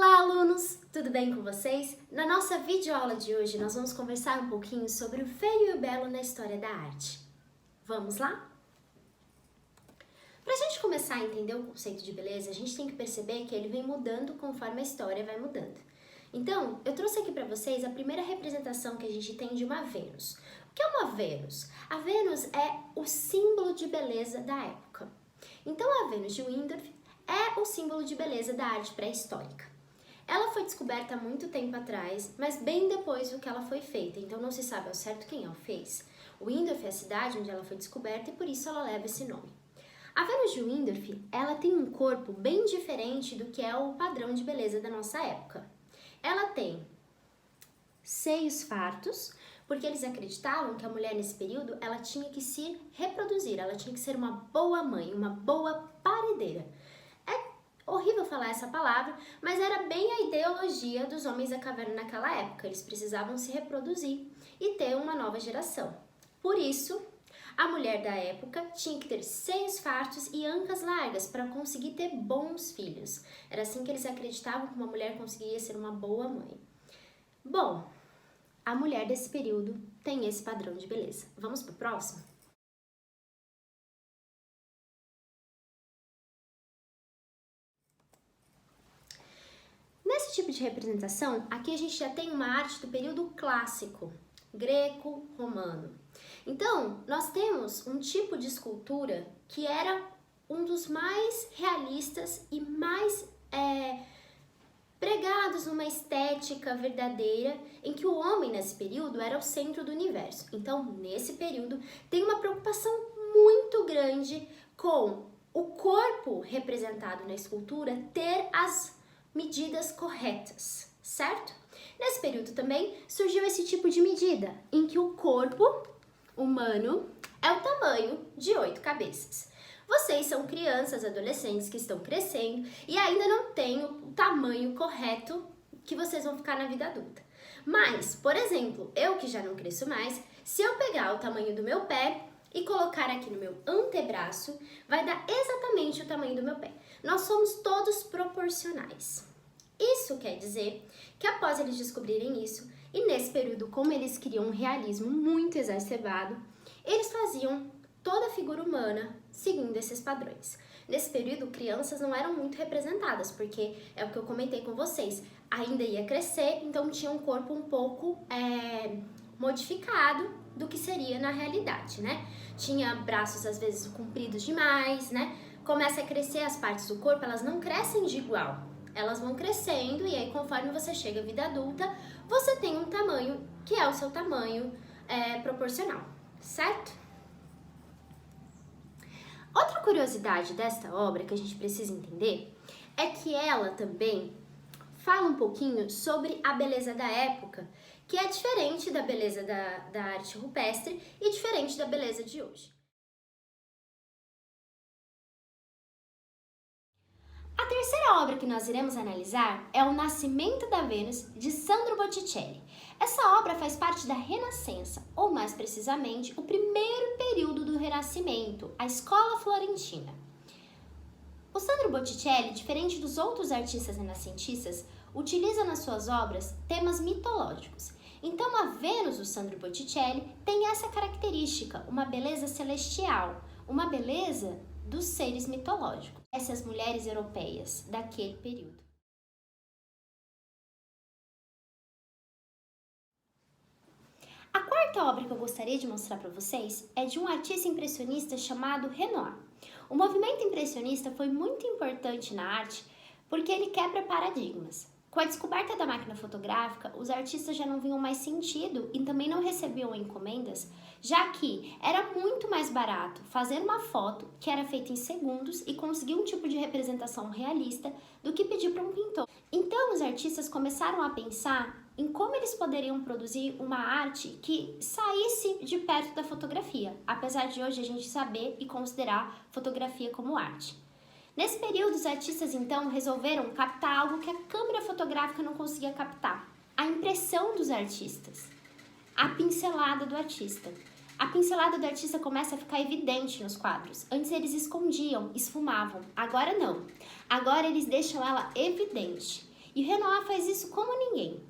Olá, alunos! Tudo bem com vocês? Na nossa videoaula de hoje, nós vamos conversar um pouquinho sobre o feio e o belo na história da arte. Vamos lá? Para a gente começar a entender o conceito de beleza, a gente tem que perceber que ele vem mudando conforme a história vai mudando. Então, eu trouxe aqui para vocês a primeira representação que a gente tem de uma Vênus. O que é uma Vênus? A Vênus é o símbolo de beleza da época. Então, a Vênus de Windorf é o símbolo de beleza da arte pré-histórica. Ela foi descoberta há muito tempo atrás, mas bem depois do que ela foi feita, então não se sabe ao certo quem ela fez. Windorf é a cidade onde ela foi descoberta e por isso ela leva esse nome. A Vênus de Windorf, ela tem um corpo bem diferente do que é o padrão de beleza da nossa época. Ela tem seios fartos, porque eles acreditavam que a mulher nesse período ela tinha que se reproduzir, ela tinha que ser uma boa mãe, uma boa paredeira. Horrível falar essa palavra, mas era bem a ideologia dos homens da caverna naquela época. Eles precisavam se reproduzir e ter uma nova geração. Por isso, a mulher da época tinha que ter seios fartos e ancas largas para conseguir ter bons filhos. Era assim que eles acreditavam que uma mulher conseguiria ser uma boa mãe. Bom, a mulher desse período tem esse padrão de beleza. Vamos para o próximo? Nesse tipo de representação, aqui a gente já tem uma arte do período clássico, greco-romano. Então, nós temos um tipo de escultura que era um dos mais realistas e mais pregados numa estética verdadeira, em que o homem nesse período era o centro do universo. Então, nesse período, tem uma preocupação muito grande com o corpo representado na escultura ter as medidas corretas, certo? Nesse período também surgiu esse tipo de medida, em que o corpo humano é o tamanho de 8 cabeças. Vocês são crianças, adolescentes que estão crescendo e ainda não têm o tamanho correto que vocês vão ficar na vida adulta. Mas, por exemplo, eu que já não cresço mais, se eu pegar o tamanho do meu pé e colocar aqui no meu antebraço, vai dar exatamente o tamanho do meu pé. Nós somos todos proporcionais. Isso quer dizer que após eles descobrirem isso, e nesse período, como eles queriam um realismo muito exacerbado, eles faziam toda a figura humana seguindo esses padrões. Nesse período, crianças não eram muito representadas, porque é o que eu comentei com vocês, ainda ia crescer, então tinha um corpo um pouco modificado do que seria na realidade, né? Tinha braços às vezes compridos demais, né? Começa a crescer as partes do corpo, elas não crescem de igual, elas vão crescendo e aí conforme você chega à vida adulta, você tem um tamanho que é o seu tamanho proporcional, certo? Outra curiosidade desta obra que a gente precisa entender é que ela também fala um pouquinho sobre a beleza da época, que é diferente da beleza da arte rupestre e diferente da beleza de hoje. A terceira obra que nós iremos analisar é O Nascimento da Vênus, de Sandro Botticelli. Essa obra faz parte da Renascença, ou mais precisamente, o primeiro período do Renascimento, a Escola Florentina. O Sandro Botticelli, diferente dos outros artistas renascentistas, utiliza nas suas obras temas mitológicos. Então, a Vênus do Sandro Botticelli tem essa característica, uma beleza celestial, uma beleza dos seres mitológicos, essas mulheres europeias daquele período. A quarta obra que eu gostaria de mostrar para vocês é de um artista impressionista chamado Renoir. O movimento impressionista foi muito importante na arte porque ele quebra paradigmas. Com a descoberta da máquina fotográfica, os artistas já não viam mais sentido e também não recebiam encomendas, já que era muito mais barato fazer uma foto que era feita em segundos e conseguir um tipo de representação realista do que pedir para um pintor. Então os artistas começaram a pensar em como eles poderiam produzir uma arte que saísse de perto da fotografia, apesar de hoje a gente saber e considerar fotografia como arte. Nesse período, os artistas então resolveram captar algo que a câmera fotográfica não conseguia captar: a impressão dos artistas, a pincelada do artista. A pincelada do artista começa a ficar evidente nos quadros. Antes eles escondiam, esfumavam. Agora não. Agora eles deixam ela evidente. E o Renoir faz isso como ninguém.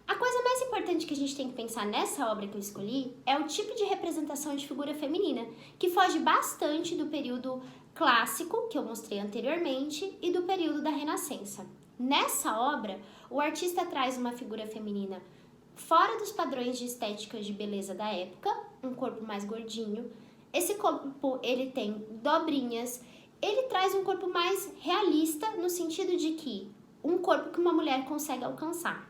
A coisa mais importante que a gente tem que pensar nessa obra que eu escolhi é o tipo de representação de figura feminina, que foge bastante do período clássico, que eu mostrei anteriormente, e do período da Renascença. Nessa obra, o artista traz uma figura feminina fora dos padrões de estética de beleza da época, um corpo mais gordinho. Esse corpo, ele tem dobrinhas, ele traz um corpo mais realista no sentido de que um corpo que uma mulher consegue alcançar.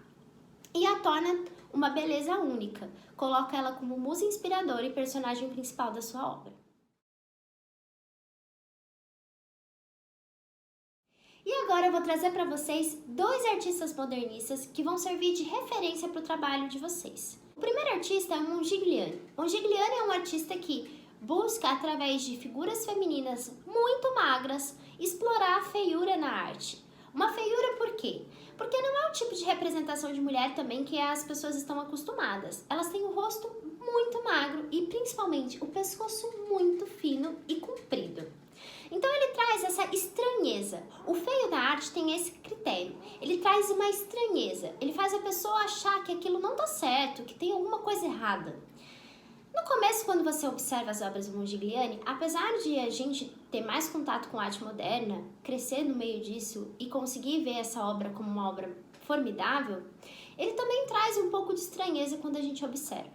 E a torna uma beleza única, coloca ela como musa inspiradora e personagem principal da sua obra. E agora eu vou trazer para vocês dois artistas modernistas que vão servir de referência para o trabalho de vocês. O primeiro artista é o Mongigliani. Mongigliani é um artista que busca, através de figuras femininas muito magras, explorar a feiura na arte. Uma feiura por quê? Porque não é o tipo de representação de mulher também que as pessoas estão acostumadas. Elas têm o rosto muito magro e principalmente o pescoço muito fino e comprido. Então ele traz essa estranheza. O feio da arte tem esse critério. Ele traz uma estranheza. Ele faz a pessoa achar que aquilo não dá certo, que tem alguma coisa errada. No começo, quando você observa as obras do Mongigliani, apesar de a gente ter mais contato com a arte moderna, crescer no meio disso e conseguir ver essa obra como uma obra formidável, ele também traz um pouco de estranheza quando a gente observa.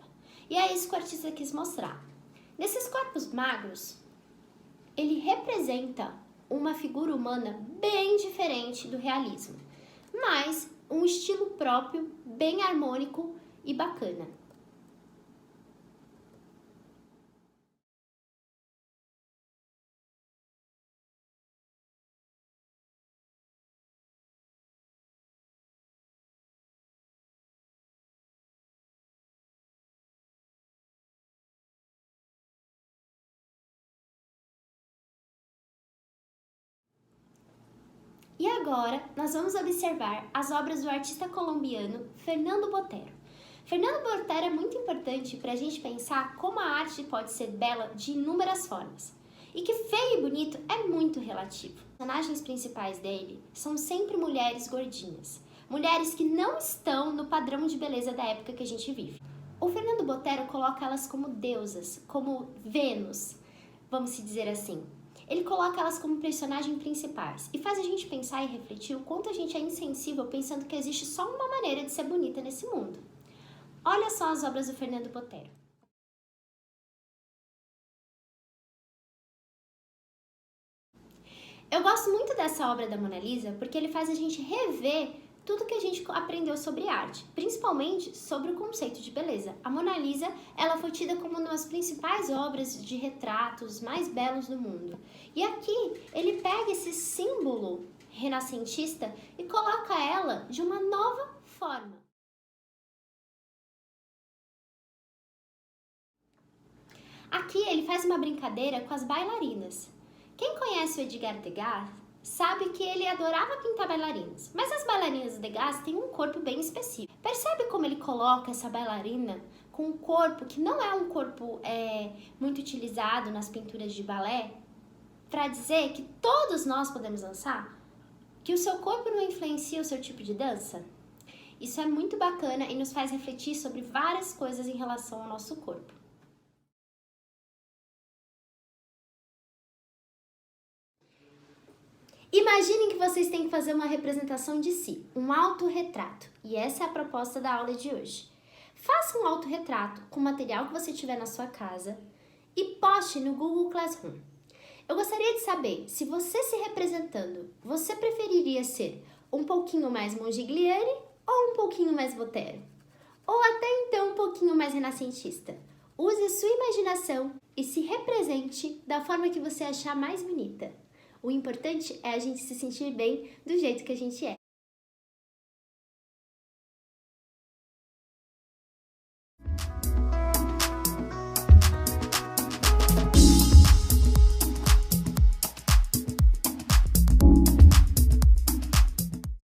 E é isso que o artista quis mostrar. Nesses corpos magros, ele representa uma figura humana bem diferente do realismo, mas um estilo próprio, bem harmônico e bacana. E agora, nós vamos observar as obras do artista colombiano Fernando Botero. Fernando Botero é muito importante para a gente pensar como a arte pode ser bela de inúmeras formas. E que feio e bonito é muito relativo. Os personagens principais dele são sempre mulheres gordinhas. Mulheres que não estão no padrão de beleza da época que a gente vive. O Fernando Botero coloca elas como deusas, como Vênus, vamos se dizer assim. Ele coloca elas como personagens principais e faz a gente pensar e refletir o quanto a gente é insensível pensando que existe só uma maneira de ser bonita nesse mundo. Olha só as obras do Fernando Botero. Eu gosto muito dessa obra da Mona Lisa porque ele faz a gente rever tudo que a gente aprendeu sobre arte, principalmente sobre o conceito de beleza. A Mona Lisa, ela foi tida como uma das principais obras de retratos mais belos do mundo. E aqui ele pega esse símbolo renascentista e coloca ela de uma nova forma. Aqui ele faz uma brincadeira com as bailarinas. Quem conhece o Edgar Degas sabe que ele adorava pintar bailarinas, mas as bailarinas do Degas têm um corpo bem específico. Percebe como ele coloca essa bailarina com um corpo que não é um corpo muito utilizado nas pinturas de balé, para dizer que todos nós podemos dançar? Que o seu corpo não influencia o seu tipo de dança? Isso é muito bacana e nos faz refletir sobre várias coisas em relação ao nosso corpo. Imaginem que vocês têm que fazer uma representação de si, um autorretrato. E essa é a proposta da aula de hoje. Faça um autorretrato com o material que você tiver na sua casa e poste no Google Classroom. Eu gostaria de saber, se você se representando, você preferiria ser um pouquinho mais Mongigliani ou um pouquinho mais Botero? Ou até então um pouquinho mais renascentista? Use a sua imaginação e se represente da forma que você achar mais bonita. O importante é a gente se sentir bem do jeito que a gente é.